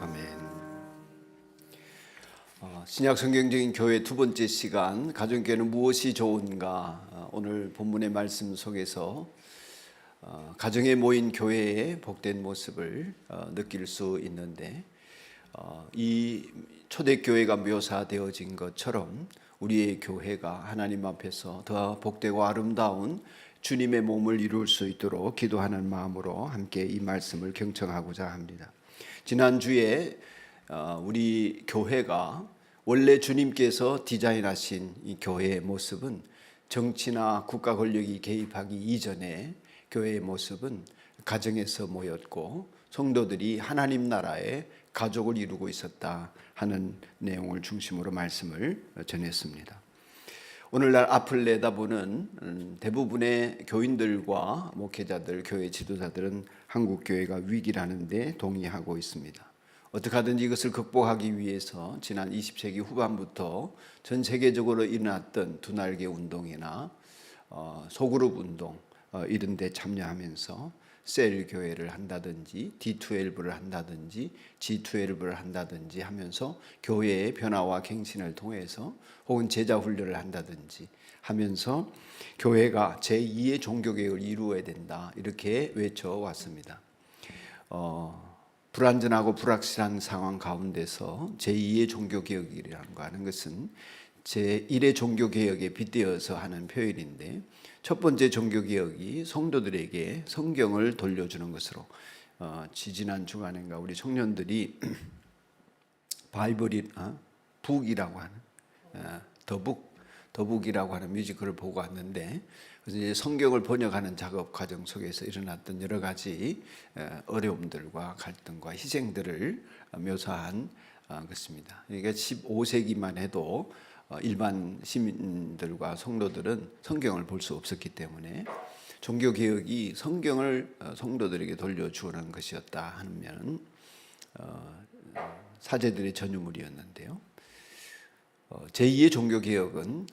아멘. 신약 성경적인 교회 두 번째 시간, 가정교회는 무엇이 좋은가? 오늘 본문의 말씀 속에서 가정에 모인 교회의 복된 모습을 느낄 수 있는데, 이 초대교회가 묘사되어진 것처럼 우리의 교회가 하나님 앞에서 더 복되고 아름다운 주님의 몸을 이룰 수 있도록 기도하는 마음으로 함께 이 말씀을 경청하고자 합니다. 지난주에 우리 교회가 원래 주님께서 디자인하신 이 교회의 모습은 정치나 국가 권력이 개입하기 이전에 교회의 모습은 가정에서 모였고 성도들이 하나님 나라의 가족을 이루고 있었다 하는 내용을 중심으로 말씀을 전했습니다. 오늘날 앞을 내다보는 대부분의 교인들과 목회자들, 교회 지도자들은 한국 교회가 위기라는 데 동의하고 있습니다. 어떻게 하든지 이것을 극복하기 위해서 지난 20세기 후반부터 전 세계적으로 일어났던 두 날개 운동이나 소그룹 운동 이런 데 참여하면서 셀 교회를 한다든지 D12를 한다든지 G12를 한다든지 하면서 교회의 변화와 갱신을 통해서 혹은 제자 훈련을 한다든지 하면서 교회가 제2의 종교개혁을 이루어야 된다 이렇게 외쳐왔습니다. 불안전하고 불확실한 상황 가운데서 제2의 종교개혁이라는 거 하는 것은 제1의 종교개혁에 빗대어서 하는 표현인데, 첫 번째 종교개혁이 성도들에게 성경을 돌려주는 것으로 지지난 주간인가 우리 청년들이 북이라고 하는 더북이라고 하는 뮤지컬을 보고 왔는데, 그래서 이제 성경을 번역하는 작업 과정 속에서 일어났던 여러 가지 어려움들과 갈등과 희생들을 묘사한 것입니다. 그러니까 15세기만 해도 일반 시민들과 성도들은 성경을 볼 수 없었기 때문에 종교개혁이 성경을 성도들에게 돌려주는 것이었다 하면 사제들의 전유물이었는데요. 제2의 종교개혁은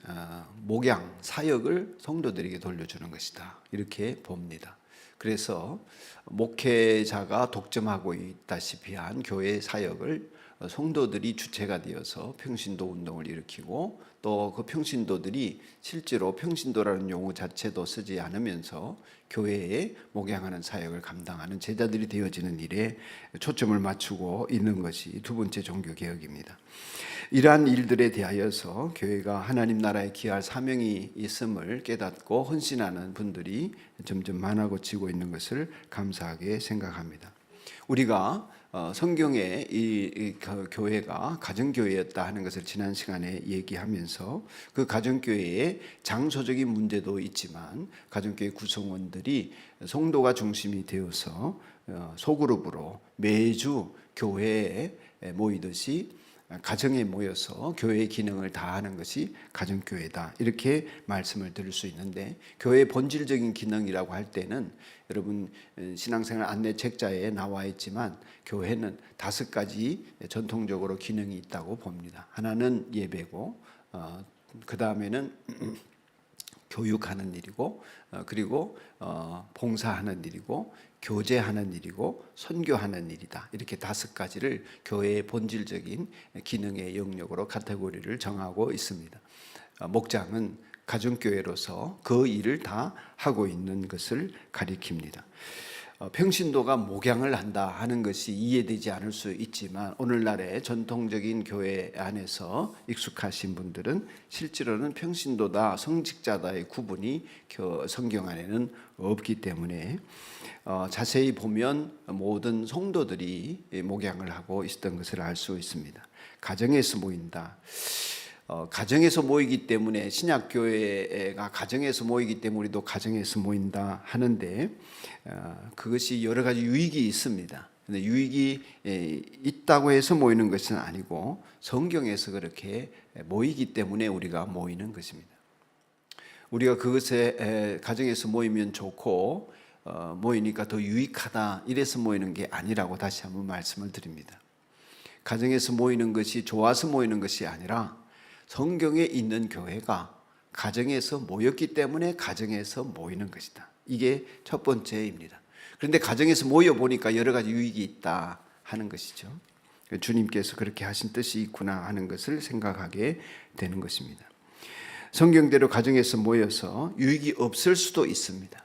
목양, 사역을 성도들에게 돌려주는 것이다 이렇게 봅니다. 그래서 목회자가 독점하고 있다시피 한 교회 사역을 성도들이 주체가 되어서 평신도 운동을 일으키고, 또 그 평신도들이 실제로 평신도라는 용어 자체도 쓰지 않으면서 교회에 목양하는 사역을 감당하는 제자들이 되어지는 일에 초점을 맞추고 있는 것이 두 번째 종교개혁입니다. 이러한 일들에 대하여서 교회가 하나님 나라에 기여할 사명이 있음을 깨닫고 헌신하는 분들이 점점 많아지고 있는 것을 감사하게 생각합니다. 우리가 성경에 이 교회가 가정교회였다 하는 것을 지난 시간에 얘기하면서 그 가정교회의 장소적인 문제도 있지만 가정교회 구성원들이 성도가 중심이 되어서 소그룹으로 매주 교회에 모이듯이 가정에 모여서 교회의 기능을 다하는 것이 가정교회다 이렇게 말씀을 드릴 수 있는데, 교회의 본질적인 기능이라고 할 때는 여러분 신앙생활 안내 책자에 나와 있지만 교회는 5가지 전통적으로 기능이 있다고 봅니다. 하나는 예배고, 그 다음에는 교육하는 일이고, 그리고 봉사하는 일이고, 교제하는 일이고, 선교하는 일이다. 이렇게 5가지를 교회의 본질적인 기능의 영역으로 카테고리를 정하고 있습니다. 목장은 가정교회로서 그 일을 다 하고 있는 것을 가리킵니다. 평신도가 목양을 한다 하는 것이 이해되지 않을 수 있지만, 오늘날의 전통적인 교회 안에서 익숙하신 분들은 실제로는 평신도다, 성직자다의 구분이 성경 안에는 없기 때문에 자세히 보면 모든 성도들이 목양을 하고 있었던 것을 알 수 있습니다. 가정에서 모인다. 가정에서 모이기 때문에 신약교회가 가정에서 모이기 때문에 우리도 가정에서 모인다 하는데, 그것이 여러 가지 유익이 있습니다. 근데 유익이 있다고 해서 모이는 것은 아니고 성경에서 그렇게 모이기 때문에 우리가 모이는 것입니다. 우리가 그것에 가정에서 모이면 좋고 모이니까 더 유익하다 이래서 모이는 게 아니라고 다시 한번 말씀을 드립니다. 가정에서 모이는 것이 좋아서 모이는 것이 아니라 성경에 있는 교회가 가정에서 모였기 때문에 가정에서 모이는 것이다. 이게 첫 번째입니다. 그런데 가정에서 모여 보니까 여러 가지 유익이 있다 하는 것이죠. 주님께서 그렇게 하신 뜻이 있구나 하는 것을 생각하게 되는 것입니다. 성경대로 가정에서 모여서 유익이 없을 수도 있습니다.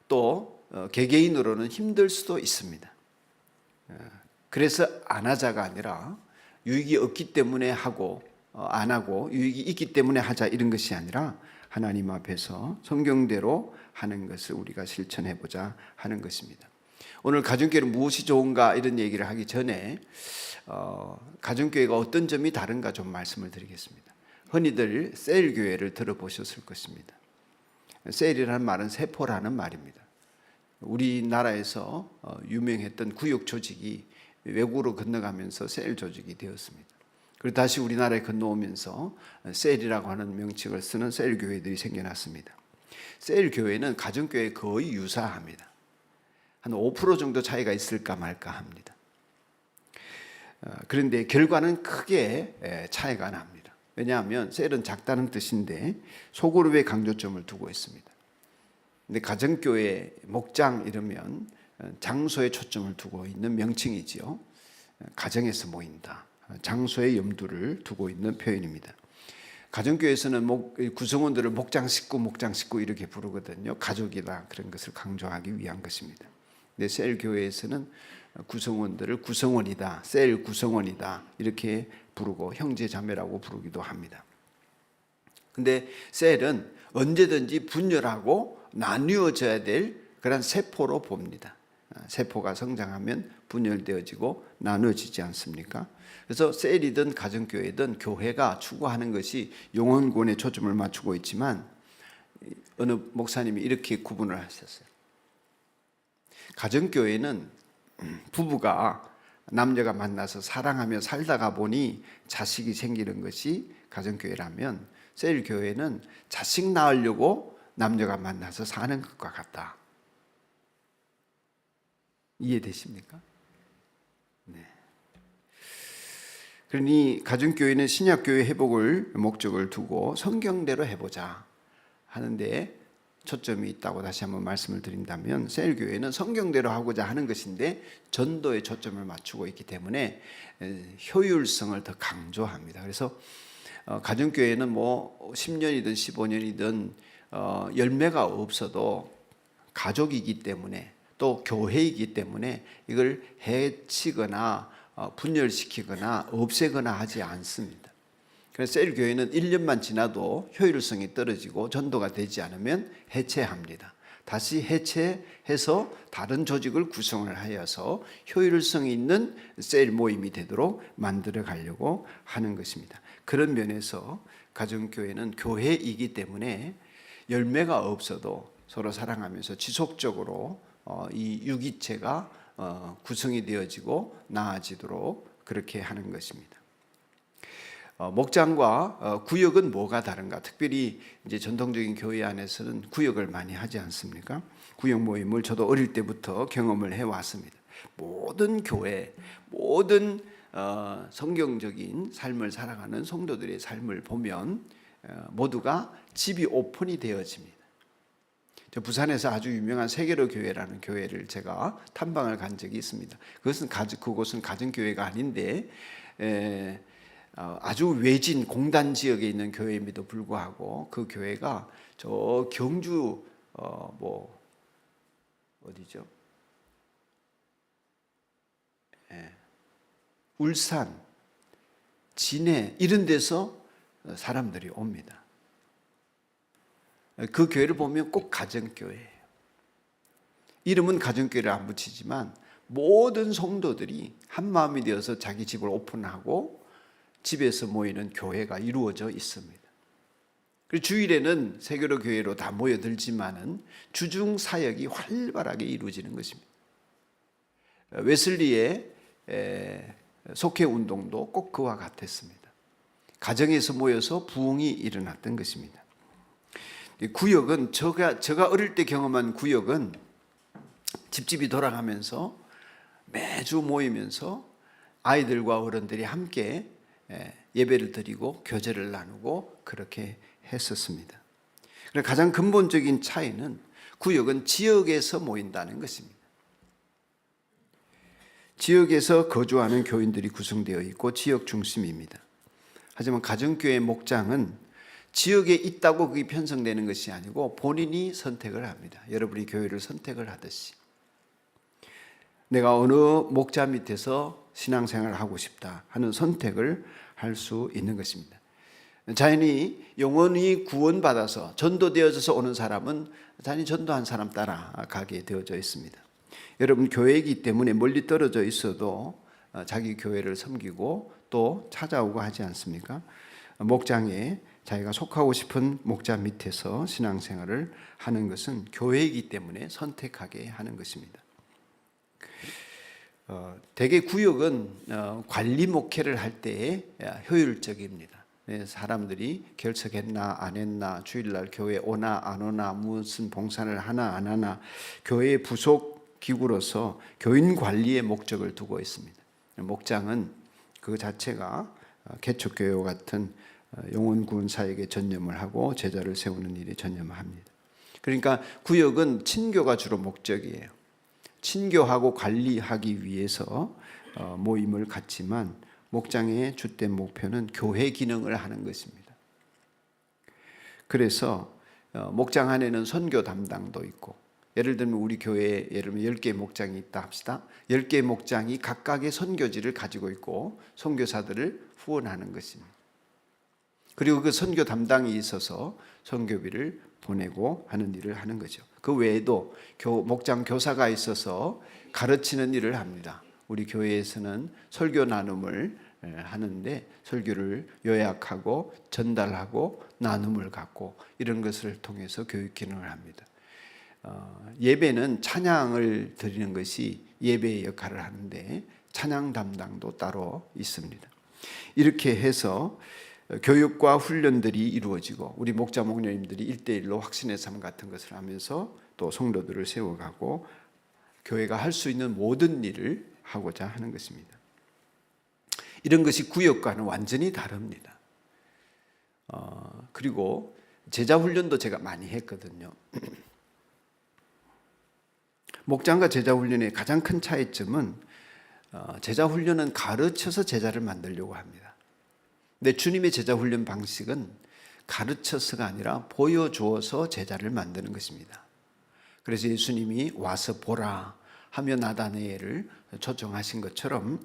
또 개개인으로는 힘들 수도 있습니다. 그래서 안 하자가 아니라 유익이 없기 때문에 하고 안 하고 유익이 있기 때문에 하자 이런 것이 아니라 하나님 앞에서 성경대로 하는 것을 우리가 실천해 보자 하는 것입니다. 오늘 가정교회는 무엇이 좋은가 이런 얘기를 하기 전에 가정교회가 어떤 점이 다른가 좀 말씀을 드리겠습니다. 흔히들 셀교회를 들어보셨을 것입니다. 셀이라는 말은 세포라는 말입니다. 우리나라에서 유명했던 구역 조직이 외국으로 건너가면서 셀 조직이 되었습니다. 그리고 다시 우리나라에 건너오면서 셀이라고 하는 명칭을 쓰는 셀교회들이 생겨났습니다. 셀교회는 가정교회에 거의 유사합니다. 한 5% 정도 차이가 있을까 말까 합니다. 그런데 결과는 크게 차이가 납니다. 왜냐하면 셀은 작다는 뜻인데 소그룹에 강조점을 두고 있습니다. 근데 가정교회, 목장 이러면 장소에 초점을 두고 있는 명칭이지요. 가정에서 모인다. 장소에 염두를 두고 있는 표현입니다. 가정교회에서는 구성원들을 목장 식구 이렇게 부르거든요. 가족이다 그런 것을 강조하기 위한 것입니다. 근데 셀 교회에서는 구성원들을 구성원이다, 셀 구성원이다 이렇게 부르고 형제 자매라고 부르기도 합니다. 근데 셀은 언제든지 분열하고 나뉘어져야 될 그런 세포로 봅니다. 세포가 성장하면 분열되어지고 나눠지지 않습니까? 그래서 셀이든 가정교회든 교회가 추구하는 것이 영혼권에 초점을 맞추고 있지만 어느 목사님이 이렇게 구분을 하셨어요. 가정교회는 부부가 남녀가 만나서 사랑하며 살다가 보니 자식이 생기는 것이 가정교회라면 셀교회는 자식 낳으려고 남녀가 만나서 사는 것과 같다. 이해되십니까? 네. 그러니 가정교회는 신약교회 회복을 목적을 두고 성경대로 해보자 하는데 초점이 있다고 다시 한번 말씀을 드린다면 셀교회는 성경대로 하고자 하는 것인데 전도에 초점을 맞추고 있기 때문에 효율성을 더 강조합니다. 그래서 가정교회는 뭐 10년이든 15년이든 열매가 없어도 가족이기 때문에 또 교회이기 때문에 이걸 해치거나 분열시키거나 없애거나 하지 않습니다. 그래서 셀교회는 1년만 지나도 효율성이 떨어지고 전도가 되지 않으면 해체합니다. 다시 해체해서 다른 조직을 구성을 하여서 효율성이 있는 셀 모임이 되도록 만들어 가려고 하는 것입니다. 그런 면에서 가정교회는 교회이기 때문에 열매가 없어도 서로 사랑하면서 지속적으로 이 유기체가 구성이 되어지고 나아지도록 그렇게 하는 것입니다. 목장과 구역은 뭐가 다른가? 특별히 이제 전통적인 교회 안에서는 구역을 많이 하지 않습니까? 구역 모임을 저도 어릴 때부터 경험을 해왔습니다. 모든 교회, 모든 성경적인 삶을 살아가는 성도들의 삶을 보면 모두가 집이 오픈이 되어집니다. 저 부산에서 아주 유명한 세계로 교회라는 교회를 제가 탐방을 간 적이 있습니다. 그곳은 가정교회가 아닌데 아주 외진 공단 지역에 있는 교회임에도 불구하고 그 교회가 저 경주 어디죠? 울산, 진해 이런 데서 사람들이 옵니다. 그 교회를 보면 꼭 가정교회예요. 이름은 가정교회를 안 붙이지만 모든 성도들이 한 마음이 되어서 자기 집을 오픈하고 집에서 모이는 교회가 이루어져 있습니다. 그리고 주일에는 세계로 교회로 다 모여들지만은 주중 사역이 활발하게 이루어지는 것입니다. 웨슬리의 속회 운동도 꼭 그와 같았습니다. 가정에서 모여서 부흥이 일어났던 것입니다. 구역은 제가 어릴 때 경험한 구역은 집집이 돌아가면서 매주 모이면서 아이들과 어른들이 함께 예배를 드리고 교제를 나누고 그렇게 했었습니다. 가장 근본적인 차이는 구역은 지역에서 모인다는 것입니다. 지역에서 거주하는 교인들이 구성되어 있고 지역 중심입니다. 하지만 가정교회 목장은 지역에 있다고 그게 편성되는 것이 아니고 본인이 선택을 합니다. 여러분이 교회를 선택을 하듯이 내가 어느 목자 밑에서 신앙생활을 하고 싶다 하는 선택을 할 수 있는 것입니다. 자연히 영원히 구원받아서 전도되어져서 오는 사람은 자연히 전도한 사람 따라가게 되어져 있습니다. 여러분 교회이기 때문에 멀리 떨어져 있어도 자기 교회를 섬기고 또 찾아오고 하지 않습니까? 목장에 자기가 속하고 싶은 목자 밑에서 신앙생활을 하는 것은 교회이기 때문에 선택하게 하는 것입니다. 대개 구역은 관리 목회를 할 때에 효율적입니다. 사람들이 결석했나 안 했나, 주일날 교회 오나 안 오나, 무슨 봉사를 하나 안 하나, 교회 부속 기구로서 교인 관리의 목적을 두고 있습니다. 목장은 그 자체가 개척교회와 같은 영혼 구원 사역에 전념을 하고 제자를 세우는 일에 전념합니다. 그러니까 구역은 친교가 주로 목적이에요. 친교하고 관리하기 위해서 모임을 갖지만 목장의 주된 목표는 교회 기능을 하는 것입니다. 그래서 목장 안에는 선교 담당도 있고, 예를 들면 우리 교회에 예를 들면 10개의 목장이 있다 합시다. 10개의 목장이 각각의 선교지를 가지고 있고 선교사들을 후원하는 것입니다. 그리고 그 선교 담당이 있어서 선교비를 보내고 하는 일을 하는 거죠. 그 외에도 목장 교사가 있어서 가르치는 일을 합니다. 우리 교회에서는 설교 나눔을 하는데 설교를 요약하고 전달하고 나눔을 갖고 이런 것을 통해서 교육 기능을 합니다. 예배는 찬양을 드리는 것이 예배의 역할을 하는데 찬양 담당도 따로 있습니다. 이렇게 해서 교육과 훈련들이 이루어지고 우리 목자 목녀님들이 1대1로 확신의 삶 같은 것을 하면서 또 성도들을 세워가고 교회가 할 수 있는 모든 일을 하고자 하는 것입니다. 이런 것이 구역과는 완전히 다릅니다. 그리고 제자 훈련도 제가 많이 했거든요. 목장과 제자 훈련의 가장 큰 차이점은 제자 훈련은 가르쳐서 제자를 만들려고 합니다. 근데 주님의 제자 훈련 방식은 가르쳐서가 아니라 보여주어서 제자를 만드는 것입니다. 그래서 예수님이 와서 보라 하며 나다나엘을 초청하신 것처럼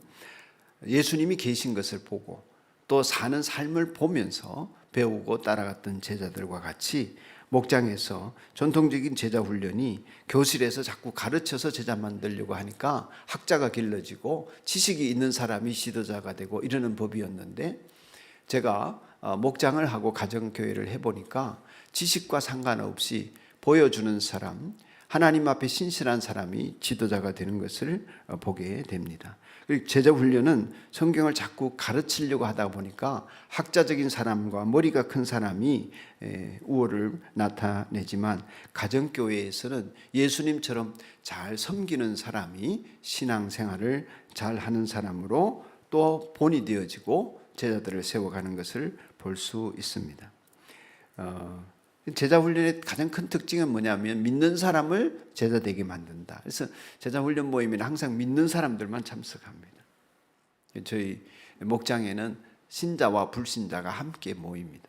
예수님이 계신 것을 보고 또 사는 삶을 보면서 배우고 따라갔던 제자들과 같이 목장에서 전통적인 제자 훈련이 교실에서 자꾸 가르쳐서 제자 만들려고 하니까 학자가 길러지고 지식이 있는 사람이 지도자가 되고 이러는 법이었는데, 제가 목장을 하고 가정교회를 해보니까 지식과 상관없이 보여주는 사람, 하나님 앞에 신실한 사람이 지도자가 되는 것을 보게 됩니다. 제자 훈련은 성경을 자꾸 가르치려고 하다 보니까 학자적인 사람과 머리가 큰 사람이 우월을 나타내지만 가정교회에서는 예수님처럼 잘 섬기는 사람이 신앙생활을 잘 하는 사람으로 또 본이 되어지고 제자들을 세워가는 것을 볼 수 있습니다. 제자 훈련의 가장 큰 특징은 뭐냐면 믿는 사람을 제자 되게 만든다. 그래서 제자 훈련 모임에는 항상 믿는 사람들만 참석합니다. 저희 목장에는 신자와 불신자가 함께 모입니다.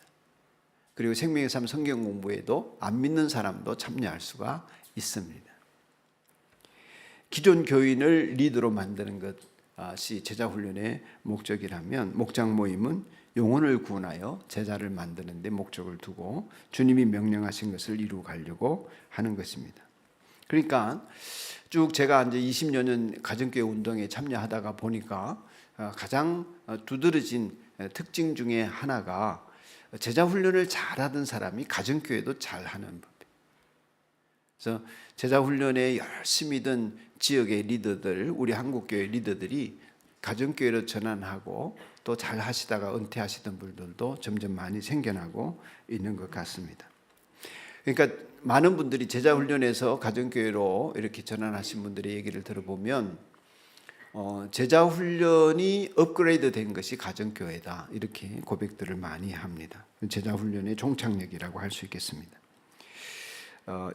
그리고 생명의 삶 성경 공부에도 안 믿는 사람도 참여할 수가 있습니다. 기존 교인을 리더로 만드는 것이 제자 훈련의 목적이라면, 목장 모임은 영혼을 구원하여 제자를 만드는 데 목적을 두고 주님이 명령하신 것을 이루어 가려고 하는 것입니다. 그러니까 쭉 제가 이제 20여 년 가정교회 운동에 참여하다가 보니까 가장 두드러진 특징 중에 하나가 제자 훈련을 잘하던 사람이 가정교회도 잘하는 법이에요. 그래서 제자 훈련에 열심히 든 지역의 리더들, 우리 한국교회 리더들이 가정교회로 전환하고 또 잘 하시다가 은퇴하시던 분들도 점점 많이 생겨나고 있는 것 같습니다. 그러니까 많은 분들이 제자 훈련에서 가정교회로 이렇게 전환하신 분들의 얘기를 들어보면 제자 훈련이 업그레이드 된 것이 가정교회다, 이렇게 고백들을 많이 합니다. 제자 훈련의 종착역이라고 할 수 있겠습니다.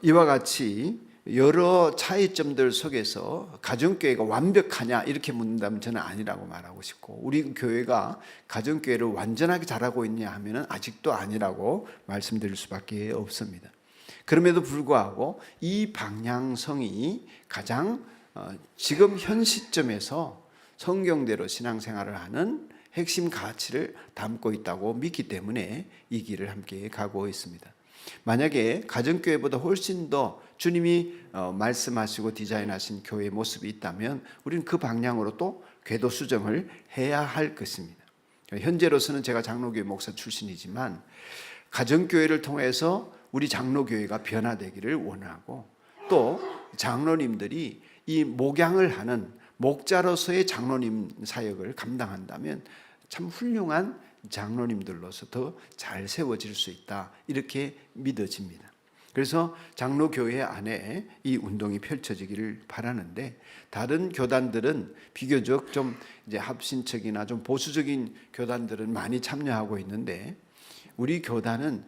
이와 같이 여러 차이점들 속에서 가정교회가 완벽하냐 이렇게 묻는다면 저는 아니라고 말하고 싶고, 우리 교회가 가정교회를 완전하게 잘하고 있냐 하면 아직도 아니라고 말씀드릴 수밖에 없습니다. 그럼에도 불구하고 이 방향성이 가장 지금 현 시점에서 성경대로 신앙생활을 하는 핵심 가치를 담고 있다고 믿기 때문에 이 길을 함께 가고 있습니다. 만약에 가정교회보다 훨씬 더 주님이 말씀하시고 디자인하신 교회의 모습이 있다면 우리는 그 방향으로 또 궤도 수정을 해야 할 것입니다. 현재로서는 제가 장로교회 목사 출신이지만 가정교회를 통해서 우리 장로교회가 변화되기를 원하고, 또 장로님들이 이 목양을 하는 목자로서의 장로님 사역을 감당한다면 참 훌륭한 장로님들로서 더 잘 세워질 수 있다, 이렇게 믿어집니다. 그래서 장로교회 안에 이 운동이 펼쳐지기를 바라는데, 다른 교단들은 비교적 좀 이제 합신적이나 좀 보수적인 교단들은 많이 참여하고 있는데, 우리 교단은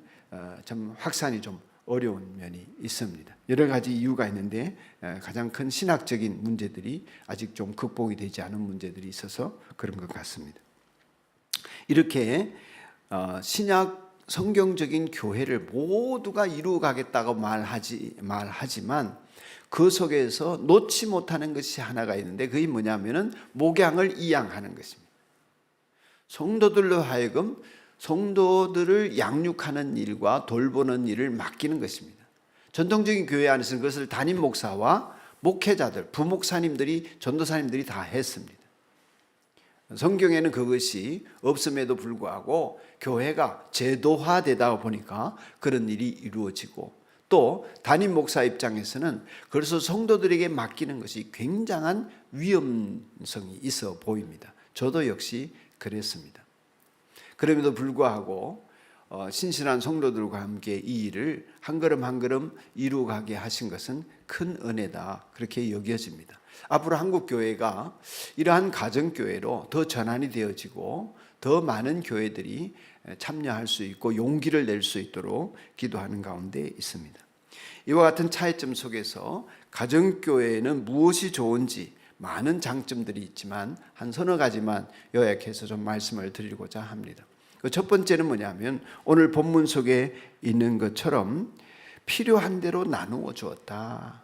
좀 확산이 좀 어려운 면이 있습니다. 여러 가지 이유가 있는데 가장 큰 신학적인 문제들이 아직 좀 극복이 되지 않은 문제들이 있어서 그런 것 같습니다. 이렇게 신약 성경적인 교회를 모두가 이루어가겠다고 말하지만 그 속에서 놓지 못하는 것이 하나가 있는데, 그게 뭐냐면은 목양을 이양하는 것입니다. 성도들로 하여금 성도들을 양육하는 일과 돌보는 일을 맡기는 것입니다. 전통적인 교회 안에서는 그것을 담임 목사와 목회자들, 부목사님들이, 전도사님들이 다 했습니다. 성경에는 그것이 없음에도 불구하고 교회가 제도화되다 보니까 그런 일이 이루어지고, 또 담임 목사 입장에서는 그래서 성도들에게 맡기는 것이 굉장한 위험성이 있어 보입니다. 저도 역시 그랬습니다. 그럼에도 불구하고 신실한 성도들과 함께 이 일을 한 걸음 한 걸음 이루어가게 하신 것은 큰 은혜다, 그렇게 여겨집니다. 앞으로 한국 교회가 이러한 가정교회로 더 전환이 되어지고 더 많은 교회들이 참여할 수 있고 용기를 낼 수 있도록 기도하는 가운데 있습니다. 이와 같은 차이점 속에서 가정교회는 무엇이 좋은지 많은 장점들이 있지만 한 서너 가지만 요약해서 좀 말씀을 드리고자 합니다. 그 첫 번째는 뭐냐면 오늘 본문 속에 있는 것처럼 필요한 대로 나누어 주었다.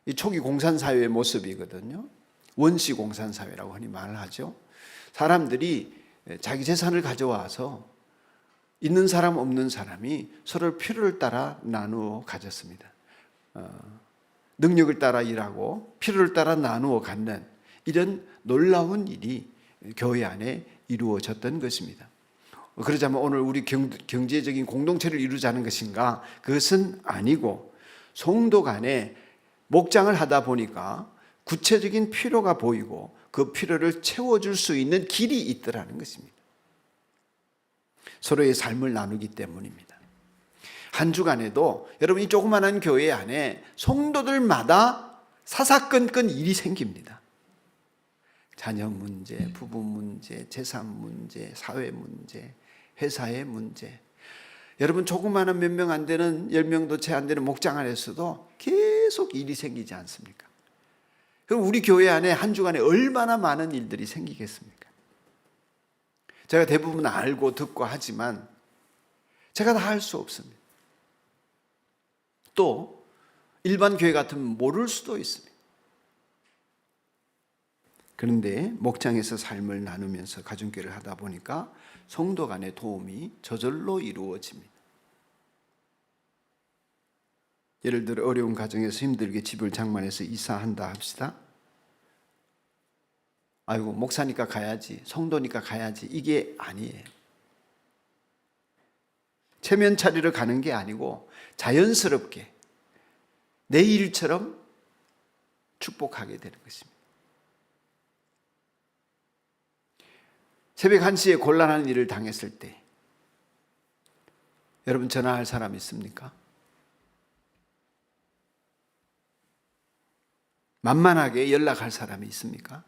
이 초기 공산사회의 모습이거든요. 원시 공산사회라고 흔히 말을 하죠. 사람들이 자기 재산을 가져와서 있는 사람 없는 사람이 서로 필요를 따라 나누어 가졌습니다. 능력을 따라 일하고 필요를 따라 나누어 갖는 이런 놀라운 일이 교회 안에 이루어졌던 것입니다. 그러자면 오늘 우리 경제적인 공동체를 이루자는 것인가? 그것은 아니고 성도 간에 목장을 하다 보니까 구체적인 필요가 보이고 그 필요를 채워줄 수 있는 길이 있더라는 것입니다. 서로의 삶을 나누기 때문입니다. 한 주간에도 여러분 이 조그마한 교회 안에 성도들마다 사사건건 일이 생깁니다. 자녀 문제, 부부 문제, 재산 문제, 사회 문제, 회사의 문제. 여러분 조그마한 몇 명 안 되는 10명도 채 안 되는 목장 안에서도 계속 일이 생기지 않습니까? 그럼 우리 교회 안에 한 주간에 얼마나 많은 일들이 생기겠습니까? 제가 대부분 알고 듣고 하지만 제가 다 할 수 없습니다. 또 일반 교회 같으면 모를 수도 있습니다. 그런데 목장에서 삶을 나누면서 가정교회를 하다 보니까 성도 간의 도움이 저절로 이루어집니다. 예를 들어 어려운 가정에서 힘들게 집을 장만해서 이사한다 합시다. 아이고 목사니까 가야지, 성도니까 가야지, 이게 아니에요. 체면 차리러 가는 게 아니고 자연스럽게 내 일처럼 축복하게 되는 것입니다. 새벽 1시에 곤란한 일을 당했을 때 여러분 전화할 사람 있습니까? 만만하게 연락할 사람이 있습니까?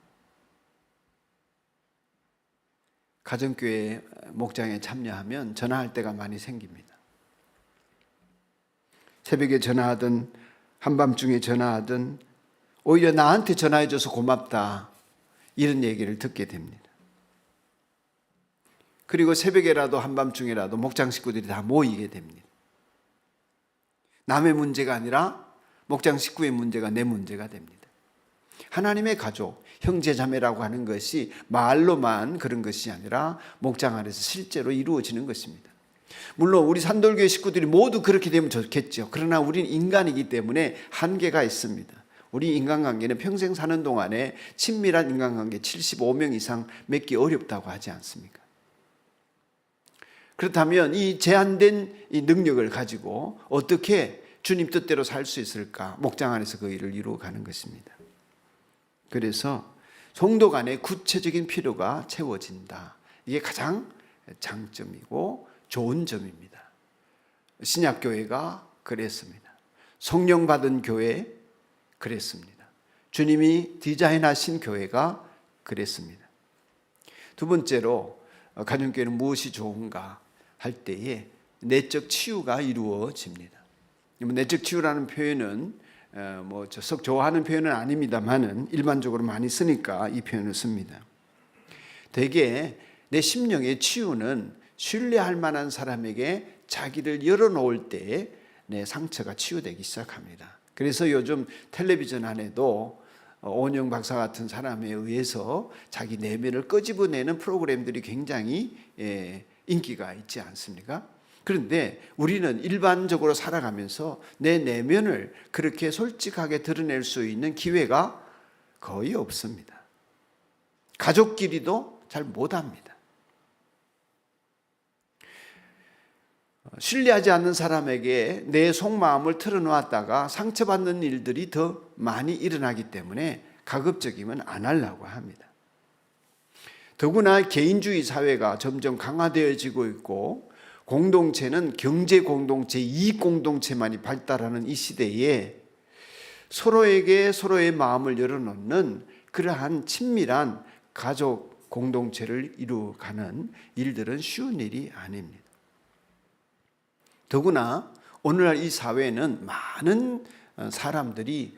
가정교회 목장에 참여하면 전화할 때가 많이 생깁니다. 새벽에 전화하든 한밤중에 전화하든 오히려 나한테 전화해줘서 고맙다, 이런 얘기를 듣게 됩니다. 그리고 새벽에라도 한밤중에라도 목장 식구들이 다 모이게 됩니다. 남의 문제가 아니라 목장 식구의 문제가 내 문제가 됩니다. 하나님의 가족, 형제자매라고 하는 것이 말로만 그런 것이 아니라 목장 안에서 실제로 이루어지는 것입니다. 물론 우리 산돌교회 식구들이 모두 그렇게 되면 좋겠죠. 그러나 우리는 인간이기 때문에 한계가 있습니다. 우리 인간관계는 평생 사는 동안에 친밀한 인간관계 75명 이상 맺기 어렵다고 하지 않습니까? 그렇다면 이 제한된 이 능력을 가지고 어떻게 주님 뜻대로 살 수 있을까? 목장 안에서 그 일을 이루어가는 것입니다. 그래서 성도 간의 구체적인 필요가 채워진다. 이게 가장 장점이고 좋은 점입니다. 신약교회가 그랬습니다. 성령 받은 교회 그랬습니다. 주님이 디자인하신 교회가 그랬습니다. 두 번째로 가정교회는 무엇이 좋은가 할 때에 내적 치유가 이루어집니다. 내적 치유라는 표현은 썩 좋아하는 표현은 아닙니다만은 일반적으로 많이 쓰니까 이 표현을 씁니다. 대개 내 심령의 치유는 신뢰할 만한 사람에게 자기를 열어놓을 때 내 상처가 치유되기 시작합니다. 그래서 요즘 텔레비전 안에도 오은영 박사 같은 사람에 의해서 자기 내면을 끄집어내는 프로그램들이 굉장히 인기가 있지 않습니까? 그런데 우리는 일반적으로 살아가면서 내 내면을 그렇게 솔직하게 드러낼 수 있는 기회가 거의 없습니다. 가족끼리도 잘 못합니다. 신뢰하지 않는 사람에게 내 속마음을 털어놓았다가 상처받는 일들이 더 많이 일어나기 때문에 가급적이면 안 하려고 합니다. 더구나 개인주의 사회가 점점 강화되어지고 있고 공동체는 경제 공동체, 이익 공동체만이 발달하는 이 시대에 서로에게 서로의 마음을 열어놓는 그러한 친밀한 가족 공동체를 이루어가는 일들은 쉬운 일이 아닙니다. 더구나 오늘날 이 사회는 많은 사람들이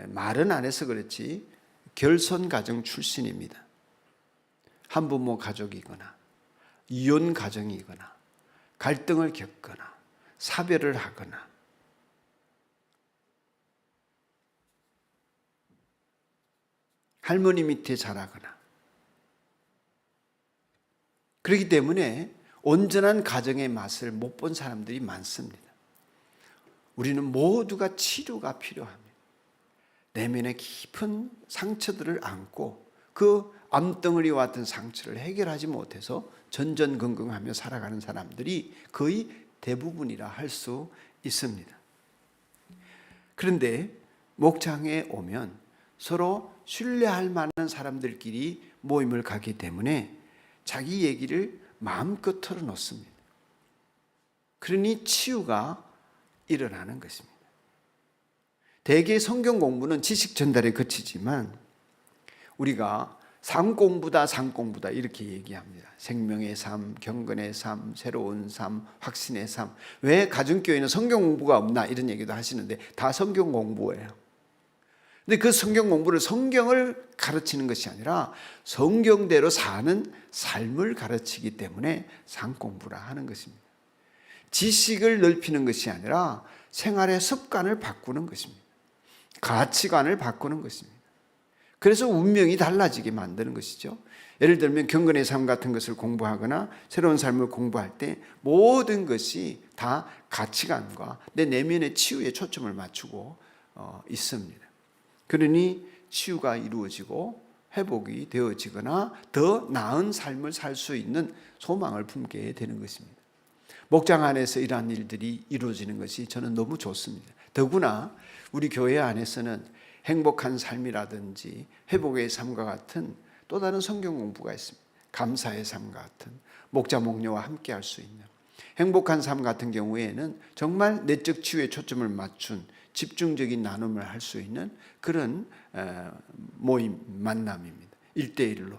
말은 안 해서 그렇지 결손 가정 출신입니다. 한부모 가족이거나 이혼 가정이거나 갈등을 겪거나 사별을 하거나 할머니 밑에 자라거나 그렇기 때문에 온전한 가정의 맛을 못 본 사람들이 많습니다. 우리는 모두가 치료가 필요합니다. 내면의 깊은 상처들을 안고 그 암덩어리와 같은 상처를 해결하지 못해서 전전긍긍하며 살아가는 사람들이 거의 대부분이라 할 수 있습니다. 그런데 목장에 오면 서로 신뢰할 만한 사람들끼리 모임을 가기 때문에 자기 얘기를 마음껏 털어놓습니다. 그러니 치유가 일어나는 것입니다. 대개 성경 공부는 지식 전달에 그치지만 우리가 삶 공부다, 삶 공부다 이렇게 얘기합니다. 생명의 삶, 경건의 삶, 새로운 삶, 확신의 삶. 왜 가정교회는 성경 공부가 없나 이런 얘기도 하시는데 다 성경 공부예요. 근데 그 성경 공부를 성경을 가르치는 것이 아니라 성경대로 사는 삶을 가르치기 때문에 삶 공부라 하는 것입니다. 지식을 넓히는 것이 아니라 생활의 습관을 바꾸는 것입니다. 가치관을 바꾸는 것입니다. 그래서 운명이 달라지게 만드는 것이죠. 예를 들면 경건의 삶 같은 것을 공부하거나 새로운 삶을 공부할 때 모든 것이 다 가치관과 내 내면의 치유에 초점을 맞추고 있습니다. 그러니 치유가 이루어지고 회복이 되어지거나 더 나은 삶을 살 수 있는 소망을 품게 되는 것입니다. 목장 안에서 이러한 일들이 이루어지는 것이 저는 너무 좋습니다. 더구나 우리 교회 안에서는 행복한 삶이라든지 회복의 삶과 같은 또 다른 성경 공부가 있습니다. 감사의 삶과 같은 목자 목녀와 함께 할 수 있는 행복한 삶 같은 경우에는 정말 내적 치유에 초점을 맞춘 집중적인 나눔을 할 수 있는 그런 모임, 만남입니다. 1대1로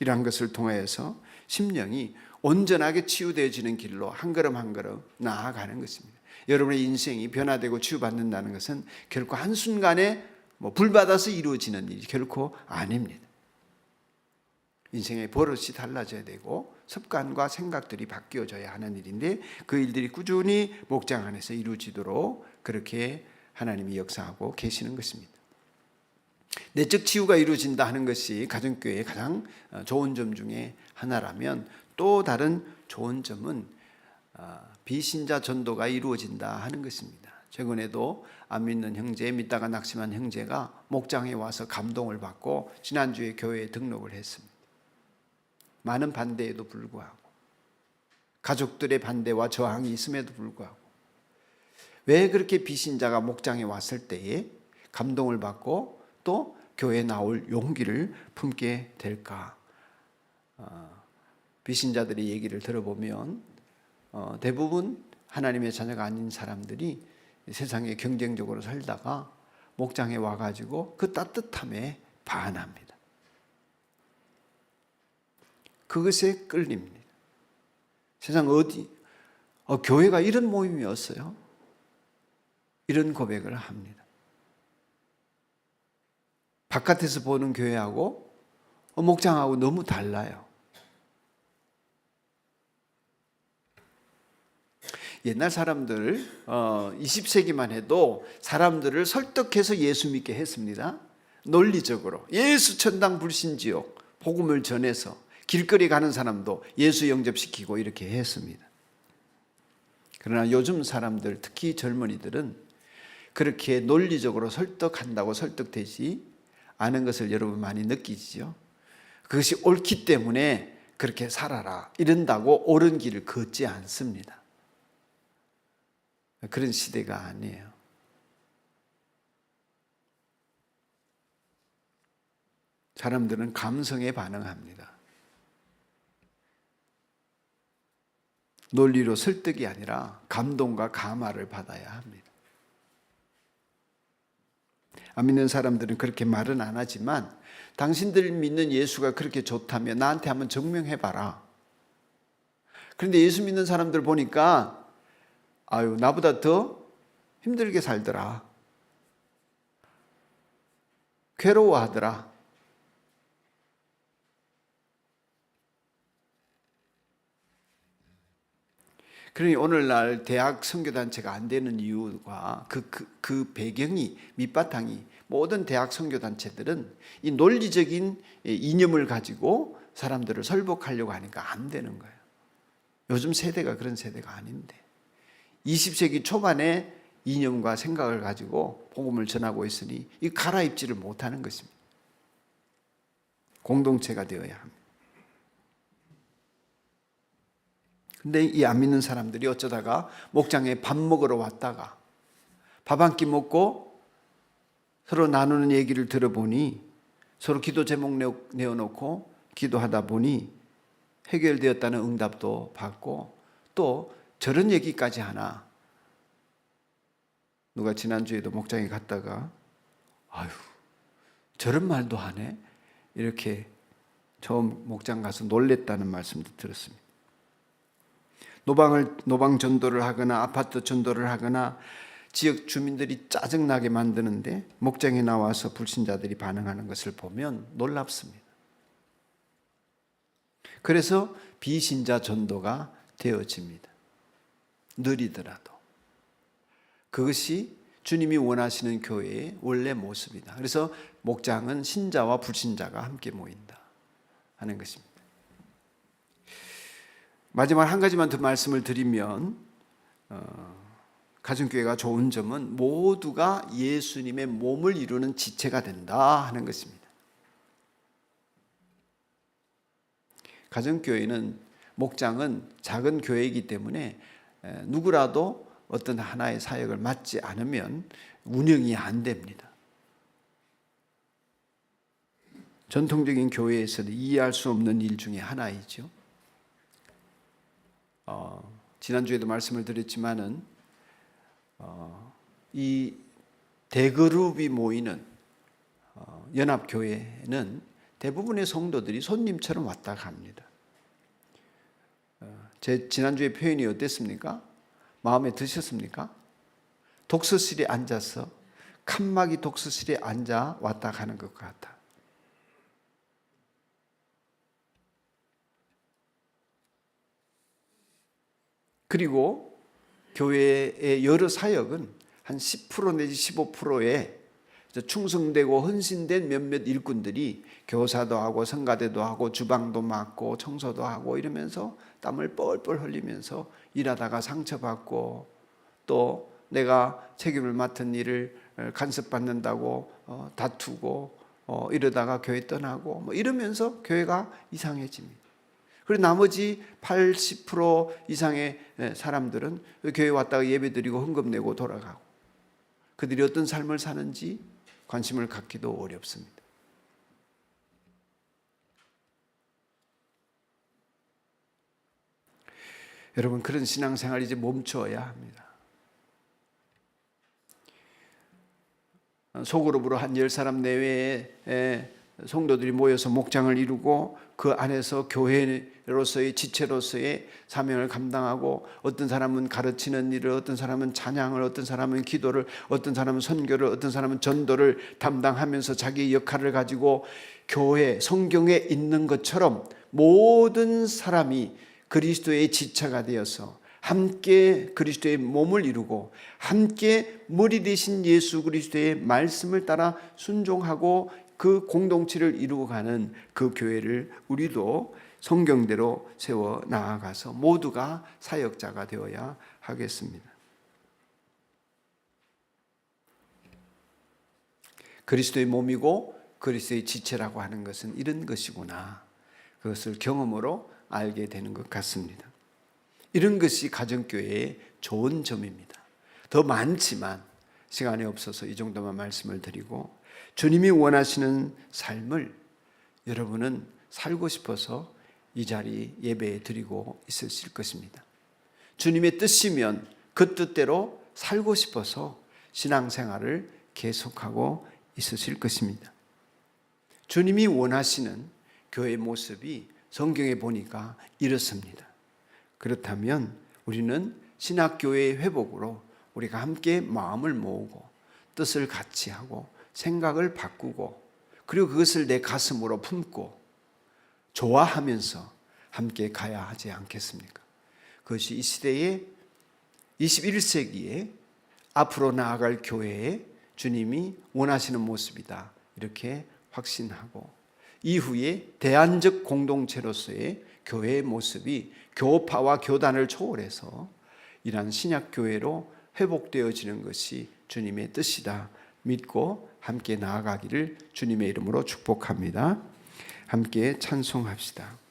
이러한 것을 통해서 심령이 온전하게 치유되어지는 길로 한 걸음 한 걸음 나아가는 것입니다. 여러분의 인생이 변화되고 치유받는다는 것은 결코 한순간에 불 받아서 이루어지는 일이 결코 아닙니다. 인생의 버릇이 달라져야 되고 습관과 생각들이 바뀌어져야 하는 일인데, 그 일들이 꾸준히 목장 안에서 이루어지도록 그렇게 하나님이 역사하고 계시는 것입니다. 내적 치유가 이루어진다 하는 것이 가정교회의 가장 좋은 점 중에 하나라면, 또 다른 좋은 점은 비신자 전도가 이루어진다 하는 것입니다. 최근에도 안 믿는 형제, 믿다가 낙심한 형제가 목장에 와서 감동을 받고 지난주에 교회에 등록을 했습니다. 많은 반대에도 불구하고, 가족들의 반대와 저항이 있음에도 불구하고, 왜 그렇게 비신자가 목장에 왔을 때에 감동을 받고 또 교회에 나올 용기를 품게 될까? 비신자들의 얘기를 들어보면 대부분 하나님의 자녀가 아닌 사람들이 세상에 경쟁적으로 살다가 목장에 와가지고 그 따뜻함에 반합니다. 그것에 끌립니다. 세상 어디 교회가 이런 모임이었어요? 이런 고백을 합니다. 바깥에서 보는 교회하고 목장하고 너무 달라요. 옛날 사람들 20세기만 해도 사람들을 설득해서 예수 믿게 했습니다. 논리적으로 예수 천당 불신지옥 복음을 전해서 길거리 가는 사람도 예수 영접시키고 이렇게 했습니다. 그러나 요즘 사람들, 특히 젊은이들은 그렇게 논리적으로 설득한다고 설득되지 않은 것을 여러분 많이 느끼시죠? 그것이 옳기 때문에 그렇게 살아라 이런다고 옳은 길을 걷지 않습니다. 그런 시대가 아니에요. 사람들은 감성에 반응합니다. 논리로 설득이 아니라 감동과 감화를 받아야 합니다. 안 믿는 사람들은 그렇게 말은 안 하지만, 당신들 믿는 예수가 그렇게 좋다면 나한테 한번 증명해봐라. 그런데 예수 믿는 사람들 보니까 아유, 나보다 더 힘들게 살더라. 괴로워하더라. 그러니 오늘날 대학 선교단체가 안 되는 이유가 그 배경이, 밑바탕이, 모든 대학 선교단체들은 이 논리적인 이념을 가지고 사람들을 설복하려고 하니까 안 되는 거예요. 요즘 세대가 그런 세대가 아닌데, 20세기 초반에 이념과 생각을 가지고 복음을 전하고 있으니 이 갈아입지를 못하는 것입니다. 공동체가 되어야 합니다. 근데 이 안 믿는 사람들이 어쩌다가 목장에 밥 먹으러 왔다가 밥 한 끼 먹고 서로 나누는 얘기를 들어보니, 서로 기도 제목 내어놓고 기도하다 보니 해결되었다는 응답도 받고, 또 저런 얘기까지 하나. 누가 지난주에도 목장에 갔다가 아유, 저런 말도 하네? 이렇게 처음 목장 가서 놀랬다는 말씀도 들었습니다. 노방 전도를 하거나 아파트 전도를 하거나 지역 주민들이 짜증나게 만드는데 목장에 나와서 불신자들이 반응하는 것을 보면 놀랍습니다. 그래서 비신자 전도가 되어집니다. 느리더라도. 그것이 주님이 원하시는 교회의 원래 모습이다. 그래서 목장은 신자와 불신자가 함께 모인다 하는 것입니다. 마지막 한 가지만 더 말씀을 드리면, 가정교회가 좋은 점은 모두가 예수님의 몸을 이루는 지체가 된다 하는 것입니다. 가정교회는, 목장은 작은 교회이기 때문에 누구라도 어떤 하나의 사역을 맡지 않으면 운영이 안 됩니다. 전통적인 교회에서는 이해할 수 없는 일 중에 하나이죠. 지난주에도 말씀을 드렸지만은 이 대그룹이 모이는 연합교회는 대부분의 성도들이 손님처럼 왔다 갑니다. 제 지난주에 표현이 어땠습니까? 마음에 드셨습니까? 독서실에 앉아서 칸막이 독서실에 앉아 왔다 가는 것 같아. 그리고 교회의 여러 사역은 한 10% 내지 15%의 충성되고 헌신된 몇몇 일꾼들이 교사도 하고 성가대도 하고 주방도 맡고 청소도 하고 이러면서 땀을 뻘뻘 흘리면서 일하다가 상처받고 또 내가 책임을 맡은 일을 간섭받는다고 다투고 이러다가 교회 떠나고 뭐 이러면서 교회가 이상해집니다. 그리고 나머지 80% 이상의 사람들은 교회 왔다가 예배드리고 헌금 내고 돌아가고 그들이 어떤 삶을 사는지 관심을 갖기도 어렵습니다. 여러분, 그런 신앙생활 이제 멈춰야 합니다. 소그룹으로 한 10사람 내외의 성도들이 모여서 목장을 이루고 그 안에서 교회로서의 지체로서의 사명을 감당하고 어떤 사람은 가르치는 일을, 어떤 사람은 찬양을, 어떤 사람은 기도를, 어떤 사람은 선교를, 어떤 사람은 전도를 담당하면서 자기 역할을 가지고 교회, 성경에 있는 것처럼 모든 사람이 그리스도의 지체가 되어서 함께 그리스도의 몸을 이루고 함께 머리 되신 예수 그리스도의 말씀을 따라 순종하고 그 공동체를 이루고 가는 그 교회를 우리도 성경대로 세워 나아가서 모두가 사역자가 되어야 하겠습니다. 그리스도의 몸이고 그리스도의 지체라고 하는 것은 이런 것이구나. 그것을 경험으로 알게 되는 것 같습니다. 이런 것이 가정교회의 좋은 점입니다. 더 많지만 시간이 없어서 이 정도만 말씀을 드리고, 주님이 원하시는 삶을 여러분은 살고 싶어서 이 자리 예배에 드리고 있으실 것입니다. 주님의 뜻이면 그 뜻대로 살고 싶어서 신앙생활을 계속하고 있으실 것입니다. 주님이 원하시는 교회의 모습이 성경에 보니까 이렇습니다. 그렇다면 우리는 신학교회의 회복으로 우리가 함께 마음을 모으고 뜻을 같이 하고 생각을 바꾸고 그리고 그것을 내 가슴으로 품고 좋아하면서 함께 가야 하지 않겠습니까? 그것이 이 시대의 21세기에 앞으로 나아갈 교회에 주님이 원하시는 모습이다. 이렇게 확신하고 이후에 대안적 공동체로서의 교회의 모습이 교파와 교단을 초월해서 이러한 신약교회로 회복되어지는 것이 주님의 뜻이다 믿고 함께 나아가기를 주님의 이름으로 축복합니다. 함께 찬송합시다.